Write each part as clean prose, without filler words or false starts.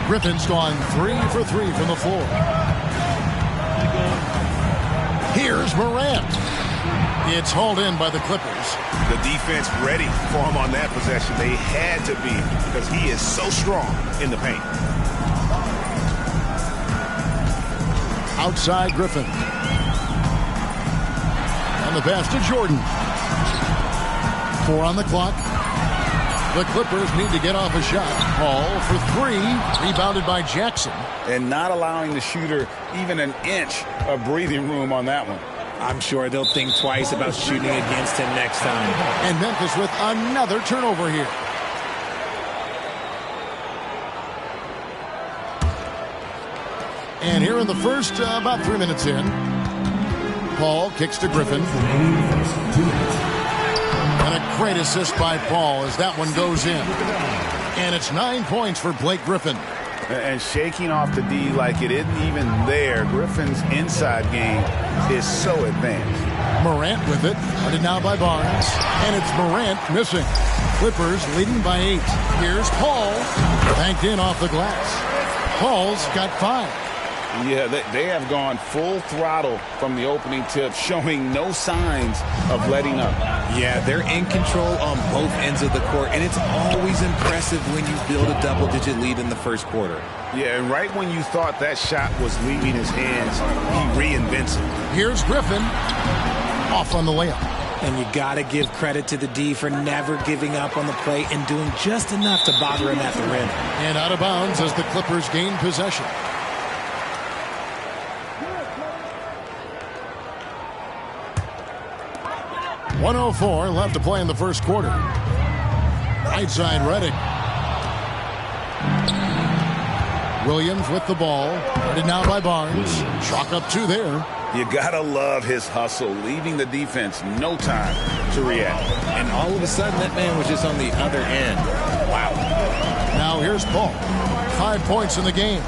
Griffin's gone 3 for 3 from the floor. Here's Morant. It's hauled in by the Clippers. The defense ready for him on that possession. They had to be because he is so strong in the paint. Outside Griffin. And the pass to Jordan. 4 on the clock. The Clippers need to get off a shot. Paul for 3. Rebounded by Jackson. And not allowing the shooter even an inch of breathing room on that one. I'm sure they'll think twice about shooting against him next time. And Memphis with another turnover here. And here in the first, about 3 minutes in, Paul kicks to Griffin. And a great assist by Paul as that one goes in. And it's 9 points for Blake Griffin. And shaking off the D like it isn't even there. Griffin's inside game is so advanced. Morant with it. Guarded now by Barnes. And it's Morant missing. Clippers leading by 8. Here's Paul. Banked in off the glass. Paul's got 5. Yeah, they have gone full throttle from the opening tip, showing no signs of letting up. Yeah, they're in control on both ends of the court, and it's always impressive when you build a double-digit lead in the first quarter. Yeah, and right when you thought that shot was leaving his hands, he reinvents it. Here's Griffin. Off on the layup. And you got to give credit to the D for never giving up on the play and doing just enough to bother him at the rim. And out of bounds as the Clippers gain possession. .104 left to play in the first quarter. Right side, Redick. Williams with the ball. Guarded now by Barnes. Chalk up 2 there. You gotta love his hustle, leaving the defense no time to react. And all of a sudden, that man was just on the other end. Wow. Now here's Paul. 5 points in the game.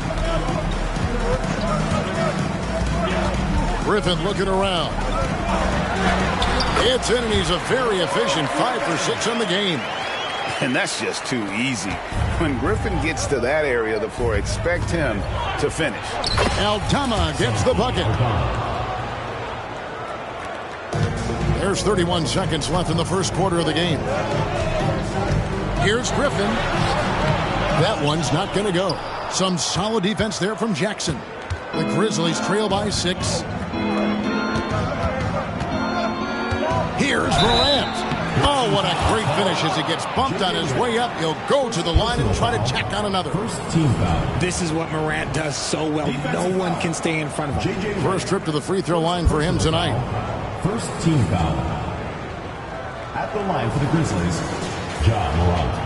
Griffin looking around. It's in, and he's a very efficient 5 for 6 on the game. And that's just too easy. When Griffin gets to that area of the floor, expect him to finish. Aldama gets the bucket. There's 31 seconds left in the first quarter of the game. Here's Griffin. That one's not going to go. Some solid defense there from Jackson. The Grizzlies trail by 6. Here's Morant. Oh, what a great finish as he gets bumped on his way up. He'll go to the line and try to tack on another. First team foul. This is what Morant does so well. No one can stay in front of him. First trip to the free throw line for him tonight. First team foul. At the line for the Grizzlies, Ja Morant.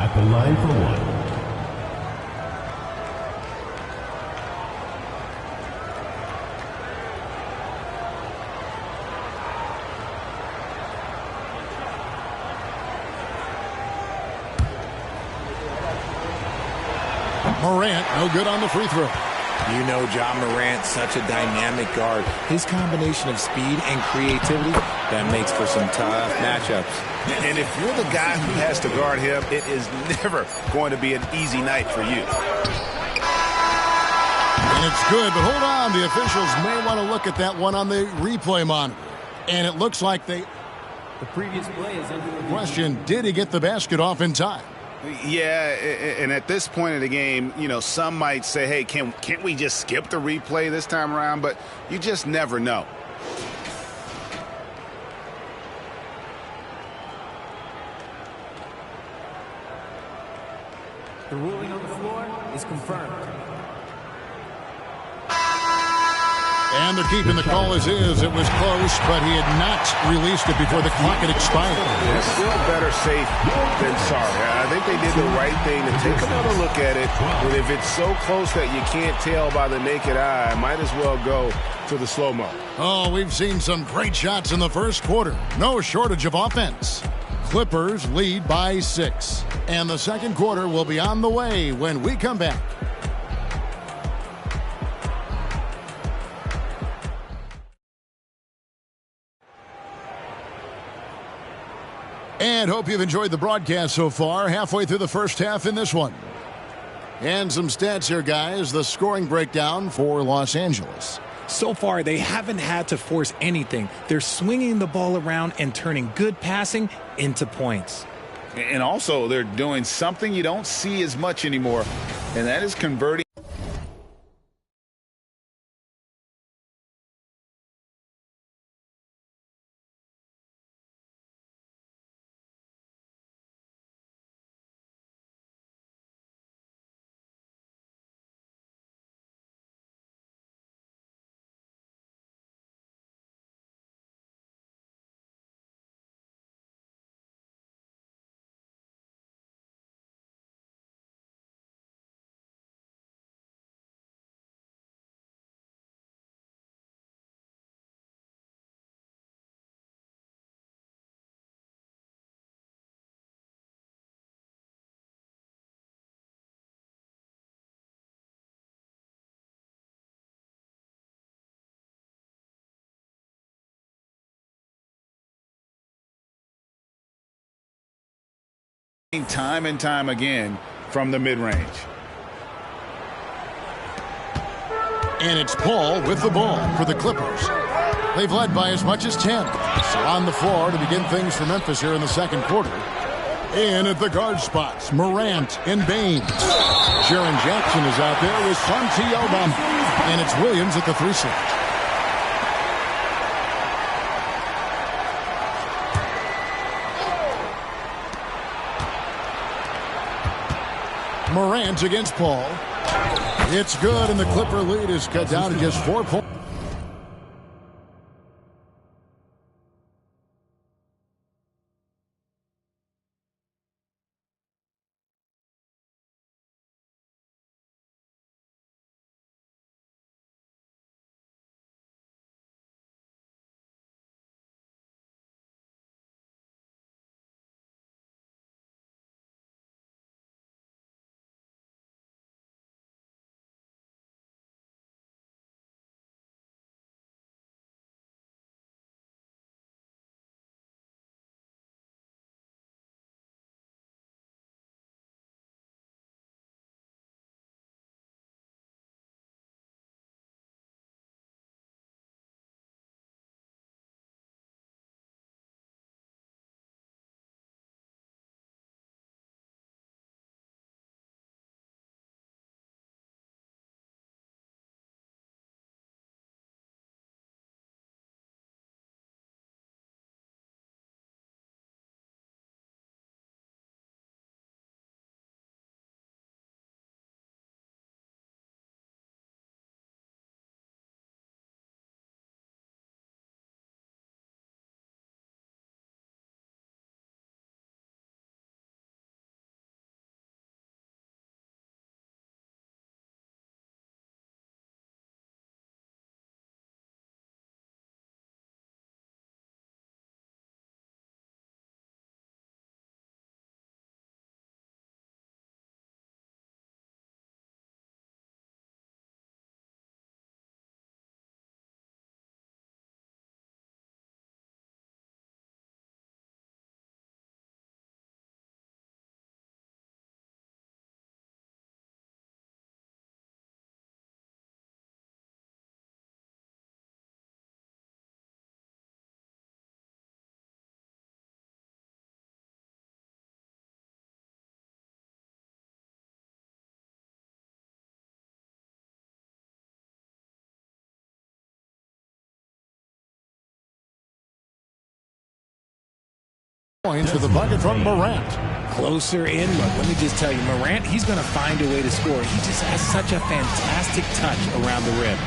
At the line for 1. Morant, no good on the free throw. You know Ja Morant, such a dynamic guard. His combination of speed and creativity, that makes for some tough matchups. And if you're the guy who has to guard him, it is never going to be an easy night for you. And it's good, but hold on. The officials may want to look at that one on the replay monitor. And it looks like the previous play is under the question, did he get the basket off in time? Yeah, and at this point of the game, you know, some might say, hey, can't we just skip the replay this time around? But you just never know. The ruling on the floor is confirmed. And they're keeping the call as is. It was close, but he had not released it before the clock had expired. It's still better safe than sorry. I think they did the right thing to take another look at it. But if it's so close that you can't tell by the naked eye, might as well go to the slow-mo. Oh, we've seen some great shots in the first quarter. No shortage of offense. Clippers lead by 6. And the second quarter will be on the way when we come back. And hope you've enjoyed the broadcast so far. Halfway through the first half in this one. And some stats here, guys. The scoring breakdown for Los Angeles. So far, they haven't had to force anything. They're swinging the ball around and turning good passing into points. And also, they're doing something you don't see as much anymore, and that is converting. Time and time again from the mid-range. And it's Paul with the ball for the Clippers. They've led by as much as 10. So on the floor to begin things for Memphis here in the second quarter. In at the guard spots, Morant and Baines. Jaren Jackson is out there with Santi Aldama. And it's Williams at the 3 slot. Morant against Paul. It's good, and the Clipper lead is cut down to just 4 points. Points with the bucket from Morant. Closer in look. Let me just tell you, Morant, he's going to find a way to score. He just has such a fantastic touch around the rim.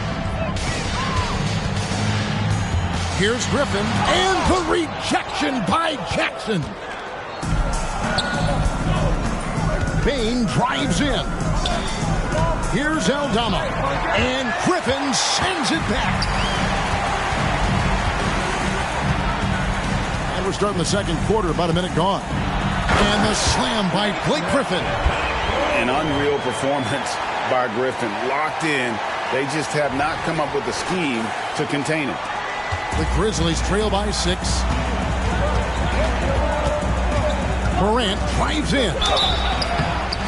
Here's Griffin, and the rejection by Jackson. Bain drives in. Here's Aldama, and Griffin sends it back. And we're starting the second quarter, about a minute gone. And the slam by Blake Griffin. An unreal performance by Griffin. Locked in. They just have not come up with a scheme to contain it. The Grizzlies trail by 6. Morant drives in.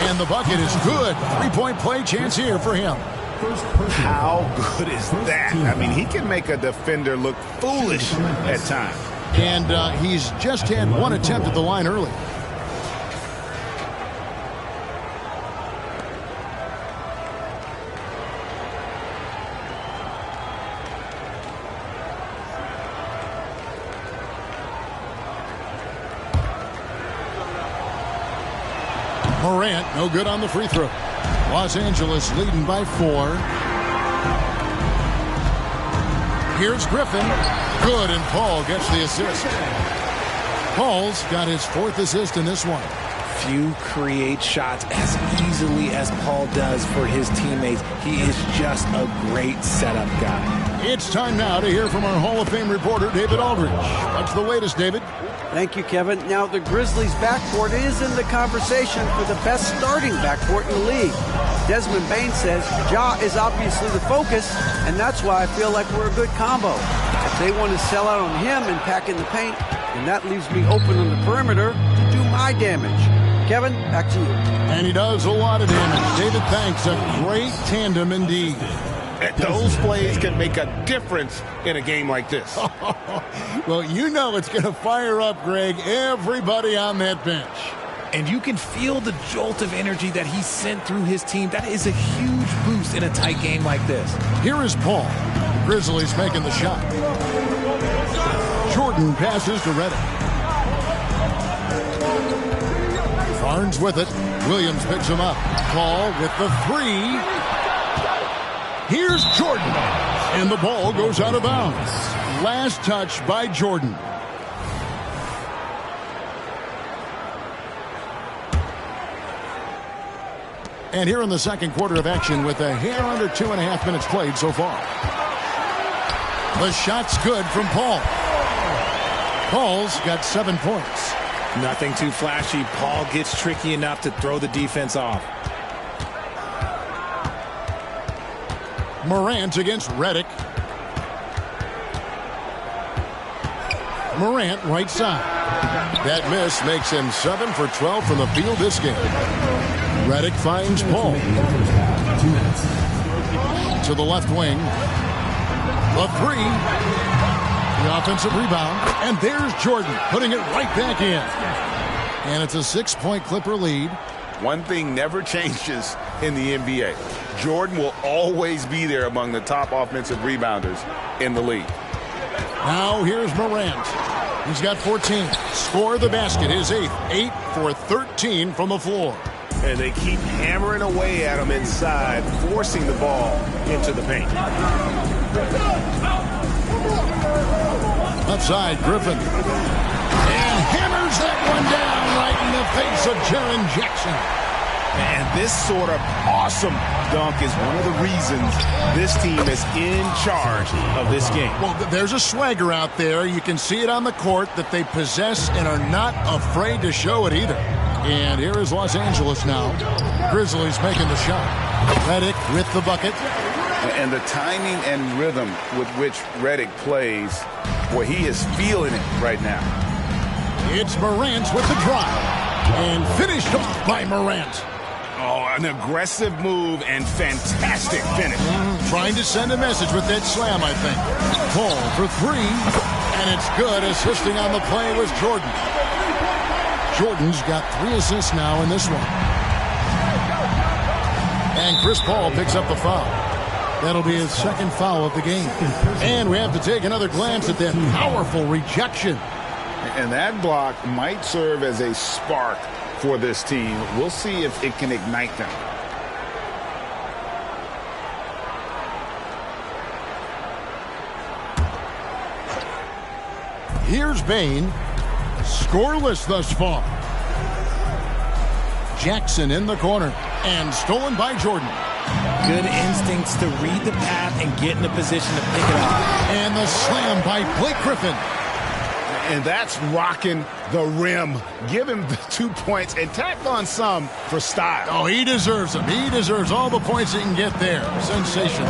And the bucket is good. Three-point play chance here for him. How good is that? I mean, he can make a defender look foolish at times. And he's just had one attempt at the line early. Morant, no good on the free throw. Los Angeles leading by 4. Here's Griffin. Good, and Paul gets the assist. Paul's got his 4th assist in this one. Few create shots as easily as Paul does for his teammates. He is just a great setup guy. It's time now to hear from our Hall of Fame reporter, David Aldridge. What's the latest, David? Thank you, Kevin. Now, the Grizzlies' backcourt is in the conversation for the best starting backcourt in the league. Desmond Bain says Ja is obviously the focus, and that's why I feel like we're a good combo. If they want to sell out on him and pack in the paint, then that leaves me open on the perimeter to do my damage. Kevin, back to you. And he does a lot of damage. David, thanks. A great tandem indeed. Those plays can make a difference in a game like this. Well, you know it's going to fire up, Greg, everybody on that bench. And you can feel the jolt of energy that he sent through his team. That is a huge boost in a tight game like this. Here is Paul. The Grizzlies making the shot. Jordan passes to Redick. Barnes with it. Williams picks him up. Paul with the 3. Here's Jordan. And the ball goes out of bounds. Last touch by Jordan. And here in the second quarter of action with a hair under 2.5 minutes played so far. The shot's good from Paul. Paul's got 7 points. Nothing too flashy. Paul gets tricky enough to throw the defense off. Morant against Redick. Morant right side. That miss makes him 7 for 12 from the field this game. Redick finds Paul. To the left wing. The 3. The offensive rebound. And there's Jordan putting it right back in. And it's a 6-point Clipper lead. One thing never changes in the NBA. Jordan will always be there among the top offensive rebounders in the league. Now here's Morant. He's got 14. Score the basket, his 8th. 8 for 13 from the floor. And they keep hammering away at him inside, forcing the ball into the paint. Left side, Griffin. And hammers that one down right in the face of Jaren Jackson. And this sort of awesome dunk is one of the reasons this team is in charge of this game. Well, there's a swagger out there. You can see it on the court that they possess and are not afraid to show it either. And here is Los Angeles now. Grizzlies making the shot. Redick with the bucket. And the timing and rhythm with which Redick plays, well, he is feeling it right now. It's Morant with the drive. And finished off by Morant. Oh, an aggressive move and fantastic finish. Trying to send a message with that slam, I think. Paul for 3. And it's good. Assisting on the play was Jordan. Jordan's got 3 assists now in this one. And Chris Paul picks up the foul. That'll be his 2nd foul of the game. And we have to take another glance at that powerful rejection. And that block might serve as a spark for this team. We'll see if it can ignite them. Here's Bain. Scoreless thus far. Jackson in the corner. And stolen by Jordan. Good instincts to read the path and get in a position to pick it up. And the slam by Blake Griffin. And that's rocking the rim. Give him the 2 points and tack on some for style. Oh, he deserves them. He deserves all the points he can get there. Sensational.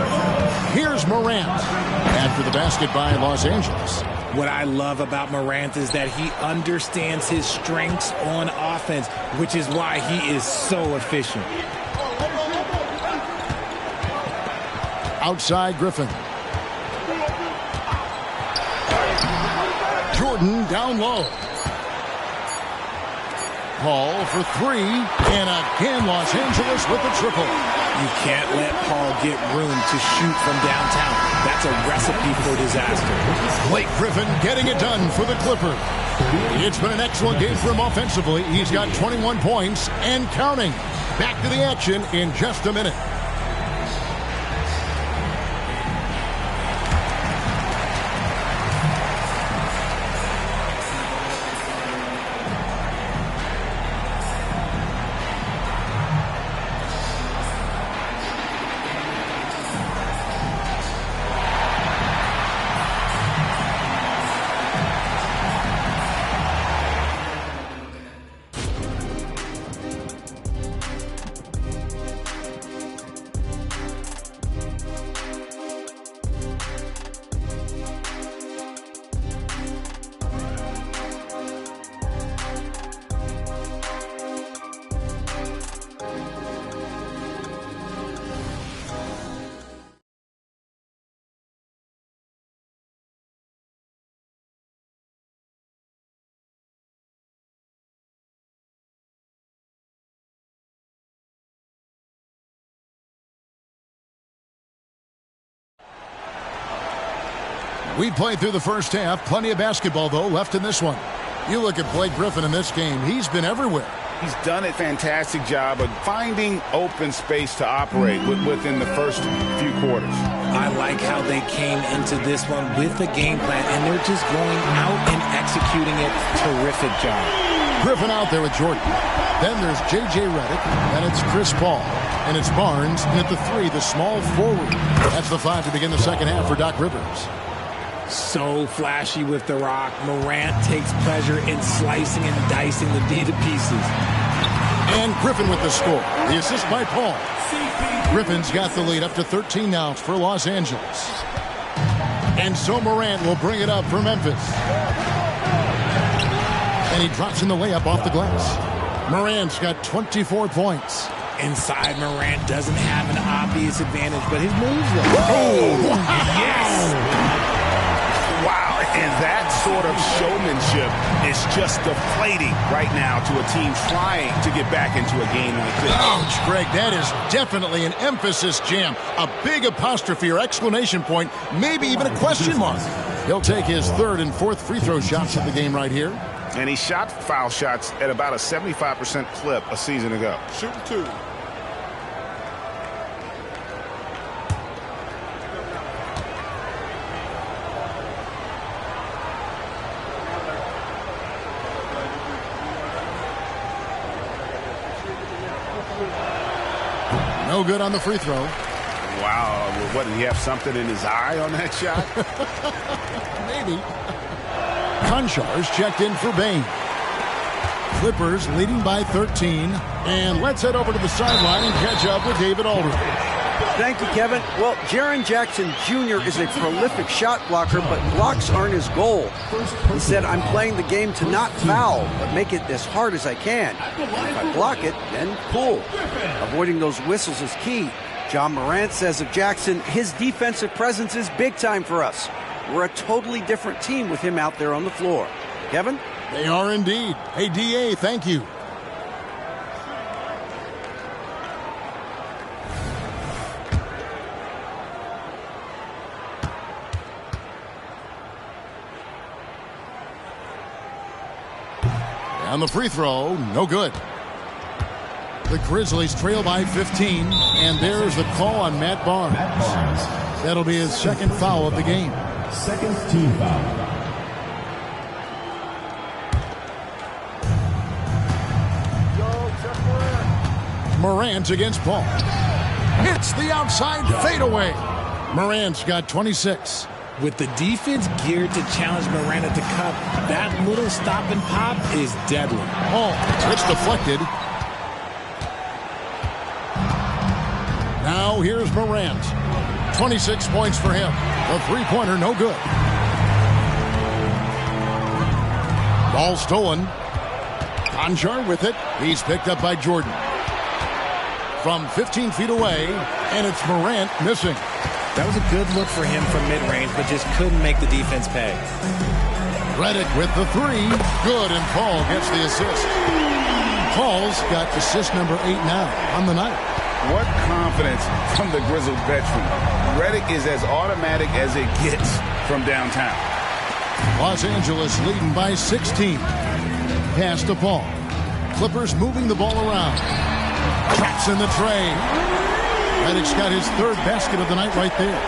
Here's Morant. After the basket by Los Angeles. What I love about Morant is that he understands his strengths on offense, which is why he is so efficient. Outside Griffin. Jordan down low. Paul for three, and again Los Angeles with the triple. You can't let Paul get room to shoot from downtown. That's a recipe for disaster. Blake Griffin getting it done for the Clippers. It's been an excellent game for him offensively. He's got 21 points and counting. Back to the action in just a minute. We played through the first half. Plenty of basketball, though, left in this one. You look at Blake Griffin in this game. He's been everywhere. He's done a fantastic job of finding open space to operate within the first few quarters. I like how they came into this one with a game plan, and they're just going out and executing it. Terrific job. Griffin out there with Jordan. Then there's J.J. Redick, and it's Chris Paul. And it's Barnes, and at the three, the small forward. That's the five to begin the second half for Doc Rivers. So flashy with the rock. Morant takes pleasure in slicing and dicing the D to pieces. And Griffin with the score. The assist by Paul. Griffin's got the lead up to 13 now for Los Angeles. And so Morant will bring it up for Memphis. And he drops in the layup off the glass. Morant's got 24 points. Inside, Morant doesn't have an obvious advantage, but his moves look. Oh, yes! Wow, and that sort of showmanship is just deflating right now to a team trying to get back into a game like this. Ouch, Greg, that is definitely an emphasis jam. A big apostrophe or exclamation point, maybe even a question mark. He'll take his third and fourth free throw shots of the game right here. And he shot foul shots at about a 75% clip a season ago. Shooting two. No good on the free throw. Wow, what, did he have something in his eye on that shot? Maybe. Konchar's checked in for Bane. Clippers leading by 13. And let's head over to the sideline and catch up with David Aldridge. Thank you, Kevin. Well, Jaren Jackson Jr. is a prolific shot blocker, but blocks aren't his goal. He said, I'm playing the game to not foul, but make it as hard as I can. And if I block it, then cool. Avoiding those whistles is key. John Morant says of Jackson, his defensive presence is big time for us. We're a totally different team with him out there on the floor. Kevin? They are indeed. Hey, D.A., thank you. On the free throw, no good. The Grizzlies trail by 15, and there's the call on Matt Barnes. That'll be his second foul of the game. Second team foul. Morant against Paul. Hits the outside fadeaway. Morant's got 26. With the defense geared to challenge Morant at the cup, that little stop and pop is deadly. Oh, it's deflected. Now here's Morant. 26 points for him. The three-pointer, no good. Ball stolen. Conjar with it. He's picked up by Jordan. From 15 feet away, and it's Morant missing. That was a good look for him from mid-range, but just couldn't make the defense pay. Redick with the three. Good, and Paul gets the assist. Paul's got assist number 8 now on the night. What confidence from the grizzled veteran. Redick is as automatic as it gets from downtown. Los Angeles leading by 16. Pass to Paul. Clippers moving the ball around. Traps in the tray. Redick's got his third basket of the night right there.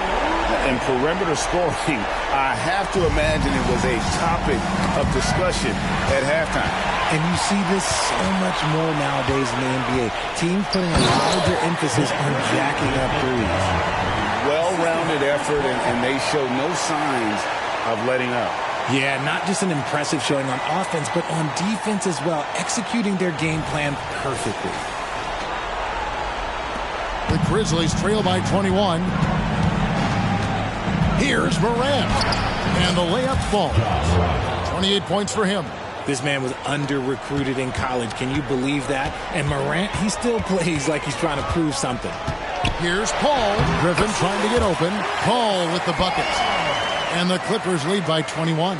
And perimeter scoring, I have to imagine it was a topic of discussion at halftime. And you see this so much more nowadays in the NBA. Teams putting a larger emphasis on jacking up threes. Well-rounded effort, and they show no signs of letting up. Yeah, not just an impressive showing on offense, but on defense as well, executing their game plan perfectly. The Grizzlies trail by 21. Here's Morant. And the layup falls. 28 points for him. This man was under-recruited in college. Can you believe that? And Morant, he still plays like he's trying to prove something. Here's Paul. Griffin trying to get open. Paul with the bucket. And the Clippers lead by 21.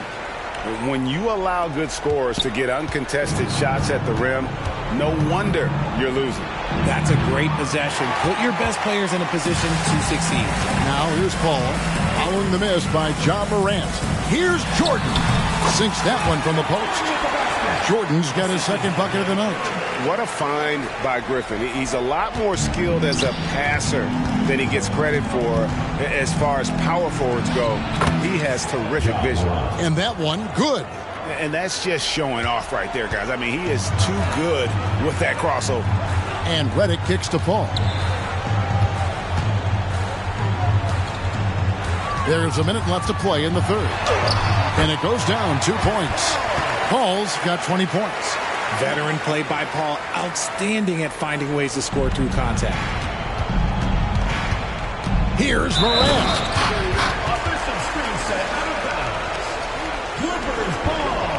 When you allow good scorers to get uncontested shots at the rim, no wonder you're losing. That's a great possession. Put your best players in a position to succeed. Now here's Paul. Following the miss by Ja Morant. Here's Jordan. Sinks that one from the post. Jordan's got his second bucket of the night. What a find by Griffin. He's a lot more skilled as a passer than he gets credit for as far as power forwards go. He has terrific vision. And that one, good. And that's just showing off right there, guys. I mean, he is too good with that crossover. And Redick kicks to Paul. There's a minute left to play in the third. And it goes down 2 points. Paul's got 20 points. Veteran play by Paul. Outstanding at finding ways to score through contact. Here's Morant. Offensive screen set out of bounds. Clippers ball.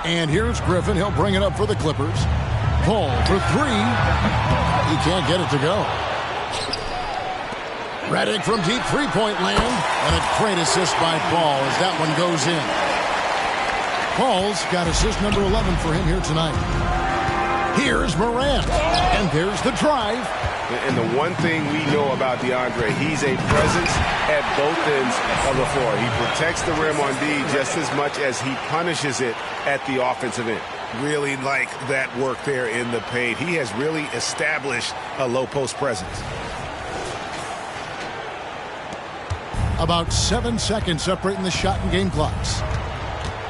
And here's Griffin. He'll bring it up for the Clippers. Paul for three. He can't get it to go. Redick from deep three-point land. And a great assist by Paul as that one goes in. Paul's got assist number 11 for him here tonight. Here's Morant. And there's the drive. And the one thing we know about DeAndre, he's a presence at both ends of the floor. He protects the rim on D just as much as he punishes it at the offensive end. Really like that work there in the paint. He has really established a low post presence. About 7 seconds separating the shot and game clocks.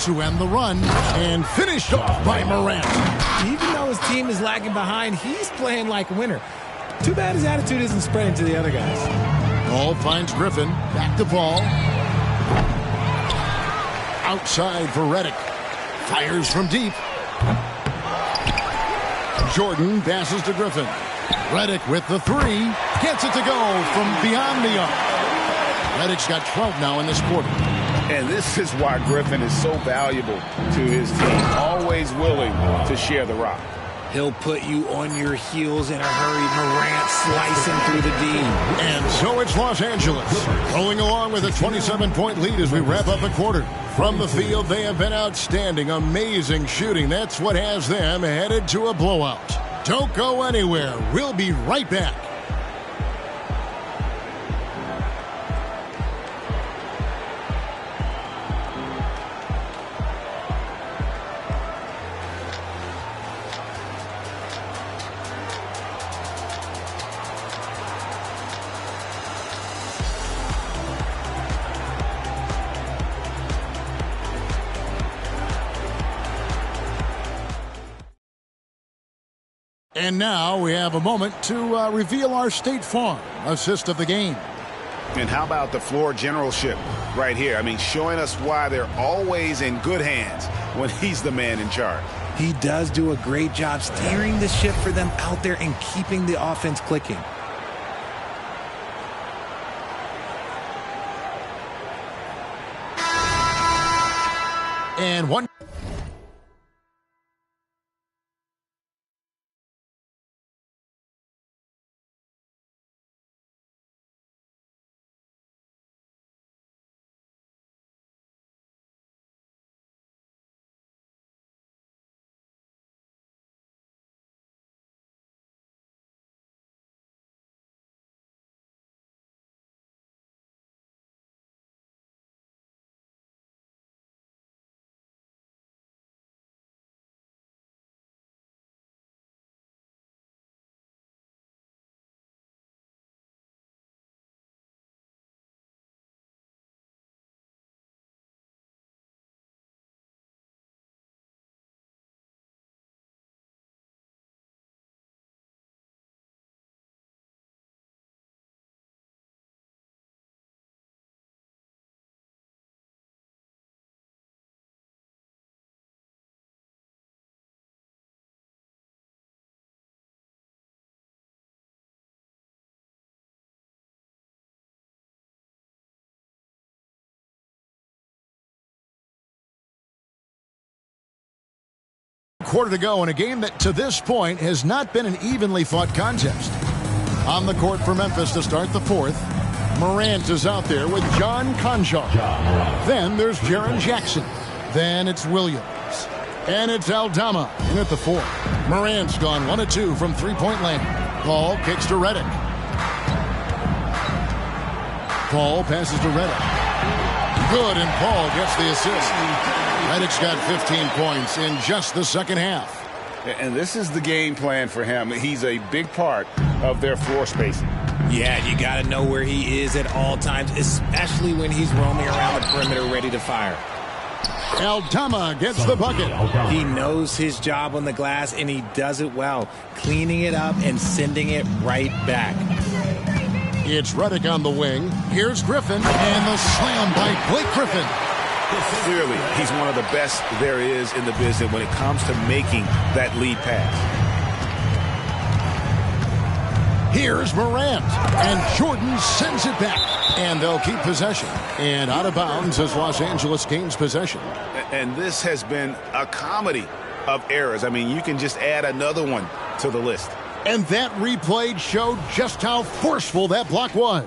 To end the run, and finished off by Morant. Even though his team is lagging behind, he's playing like a winner. Too bad his attitude isn't spreading to the other guys. Paul finds Griffin. Back to Paul. Outside for Redick. Fires from deep. Jordan passes to Griffin. Redick with the three. Gets it to go from beyond the arc. Redick's got 12 now in this quarter. And this is why Griffin is so valuable to his team. Always willing to share the rock. He'll put you on your heels in a hurry. Morant slicing through the D. And so it's Los Angeles rolling along with a 27-point lead as we wrap up the quarter. From the field, they have been outstanding. Amazing shooting. That's what has them headed to a blowout. Don't go anywhere. We'll be right back. And now we have a moment to reveal our State Farm assist of the game. And how about the floor generalship right here? I mean, showing us why they're always in good hands when he's the man in charge. He does do a great job steering the ship for them out there and keeping the offense clicking. And one. Quarter to go in a game that to this point has not been an evenly fought contest. On the court for Memphis to start the fourth, Morant is out there with John Konchar. Then there's Jaren Jackson. Then it's Williams. And it's Aldama in at the fourth. Morant's gone 1 of 2 from three-point land. Paul kicks to Redick. Paul passes to Redick. Good, and Paul gets the assist. Redick's got 15 points in just the second half. And this is the game plan for him. He's a big part of their floor spacing. Yeah, you got to know where he is at all times, especially when he's roaming around the perimeter ready to fire. Aldama gets the bucket. He knows his job on the glass, and he does it well, cleaning it up and sending it right back. It's Redick on the wing. Here's Griffin, and the slam by Blake Griffin. Clearly, he's one of the best there is in the business when it comes to making that lead pass. Here's Morant, and Jordan sends it back, and they'll keep possession. And out of bounds as Los Angeles gains possession. And this has been a comedy of errors. I mean, you can just add another one to the list. And that replay showed just how forceful that block was.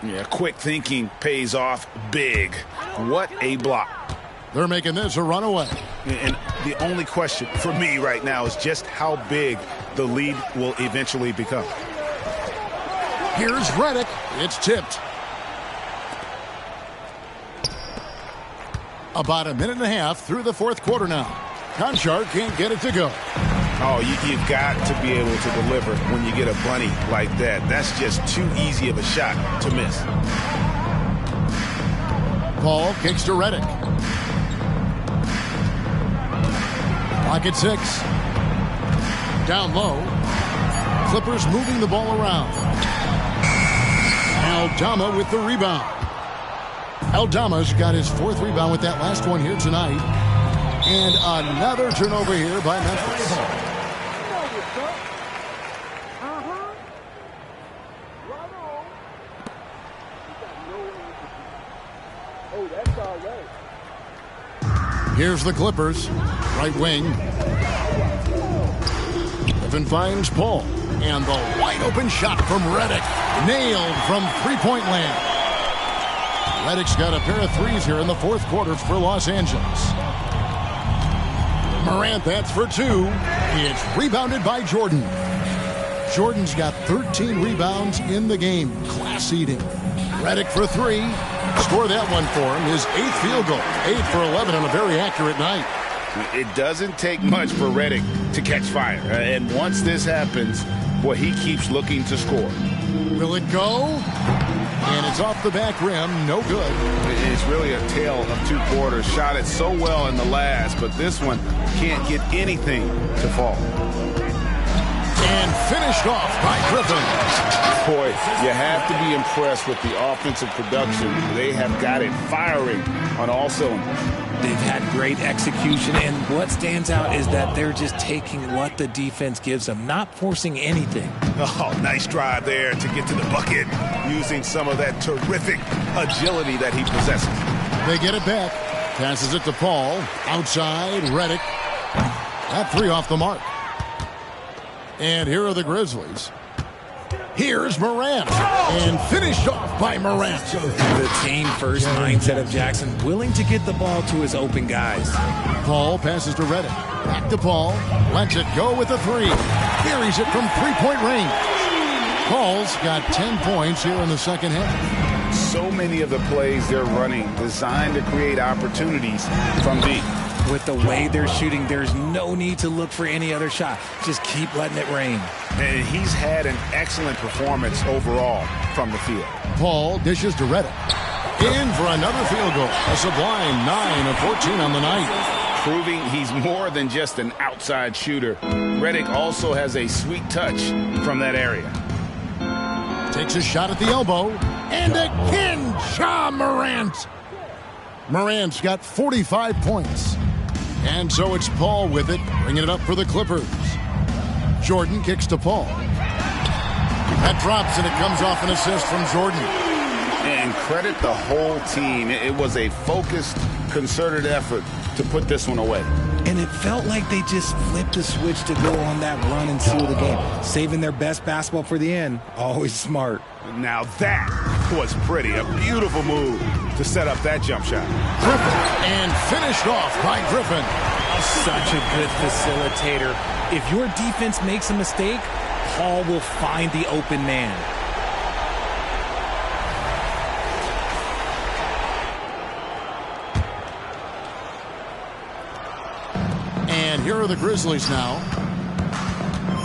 Yeah, quick thinking pays off big. What a block. They're making this a runaway. And the only question for me right now is just how big the lead will eventually become. Here's Redick. It's tipped. About a minute and a half through the fourth quarter now. Konchar can't get it to go. Oh, you've got to be able to deliver when you get a bunny like that. That's just too easy of a shot to miss. Paul kicks to Redick. Pocket 6. Down low. Clippers moving the ball around. Aldama with the rebound. Aldama's got his fourth rebound with that last one here tonight. And another turnover here by Memphis. Here's the Clippers. Right wing. Griffin finds Paul. And the wide open shot from Redick. Nailed from three-point land. Redick's got a pair of threes here in the fourth quarter for Los Angeles. Morant, that's for 2. It's rebounded by Jordan. Jordan's got 13 rebounds in the game. Class-eating. Redick for 3. Score that one for him. His 8th field goal. 8 for 11 on a very accurate night. It doesn't take much for Redick to catch fire. And once this happens, boy, he keeps looking to score. Will it go? And it's off the back rim. No good. It's really a tale of two quarters. Shot it so well in the last, but this one can't get anything to fall. And finished off by Griffin. Boy, you have to be impressed with the offensive production. They have got it firing on all cylinders. They've had great execution, and what stands out is that they're just taking what the defense gives them, not forcing anything. Oh, nice drive there to get to the bucket, using some of that terrific agility that he possesses. They get it back. Passes it to Paul. Outside, Redick. That three off the mark. And here are the Grizzlies. Here's Morant. And finished off by Morant. The team-first mindset of Jackson, willing to get the ball to his open guys. Paul passes to Redick. Back to Paul. Lets it go with a three. Buries it from three-point range. Paul's got 10 points here in the second half. So many of the plays they're running designed to create opportunities from deep. With the way they're shooting, there's no need to look for any other shot. Just keep letting it rain. And he's had an excellent performance overall from the field. Paul dishes to Redick. In for another field goal. A sublime 9 of 14 on the night. Proving he's more than just an outside shooter. Redick also has a sweet touch from that area. Takes a shot at the elbow. And again, Ja Morant. Morant's got 45 points. And so it's Paul with it, bringing it up for the Clippers. Jordan kicks to Paul. That drops, and it comes off an assist from Jordan. And credit the whole team. It was a focused, concerted effort to put this one away. And it felt like they just flipped the switch to go on that run and seal the game. Saving their best basketball for the end. Always smart. Now that was pretty. A beautiful move to set up that jump shot. Griffin, and finished off by Griffin. Such a good facilitator. If your defense makes a mistake, Paul will find the open man. And here are the Grizzlies now.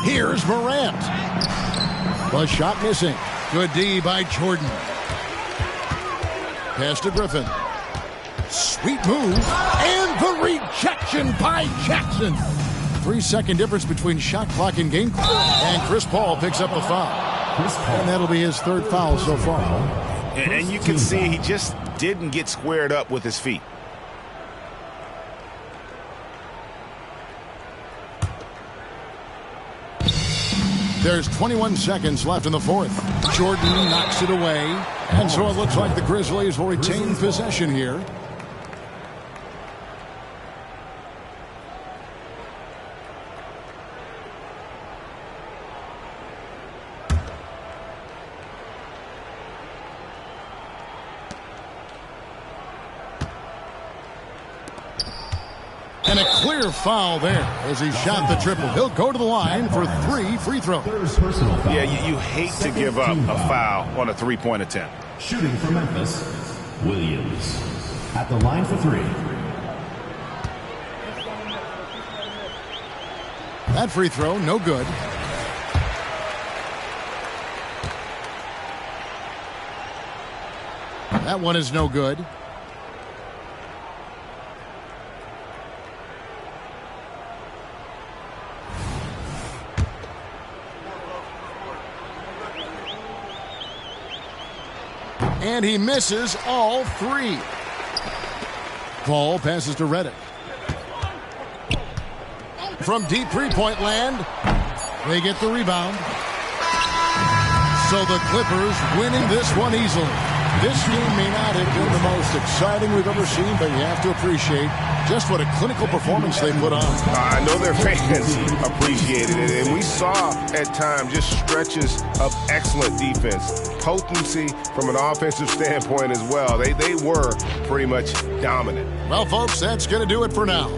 Here's Morant. The shot missing. Good D by Jordan. Pass to Griffin. Sweet move. And the rejection by Jackson. 3-second difference between shot clock and game clock. And Chris Paul picks up a foul. And that'll be his third foul so far. And you can see he just didn't get squared up with his feet. There's 21 seconds left in the fourth. Jordan knocks it away. And so it looks like the Grizzlies will retain possession here. And a clear foul there as he shot the triple. He'll go to the line for 3 free throws. Yeah, you hate to give up a foul on a three-point attempt. Shooting for Memphis, Williams. At the line for 3. That free throw, no good. That one is no good. And he misses all 3. Paul passes to Redick. From deep three-point land, they get the rebound. So the Clippers winning this one easily. This game may not have been the most exciting we've ever seen, but you have to appreciate just what a clinical performance they put on. I know their fans appreciated it, and we saw at times just stretches of excellent defense. Potency from an offensive standpoint as well. They were pretty much dominant. Well, folks, that's going to do it for now.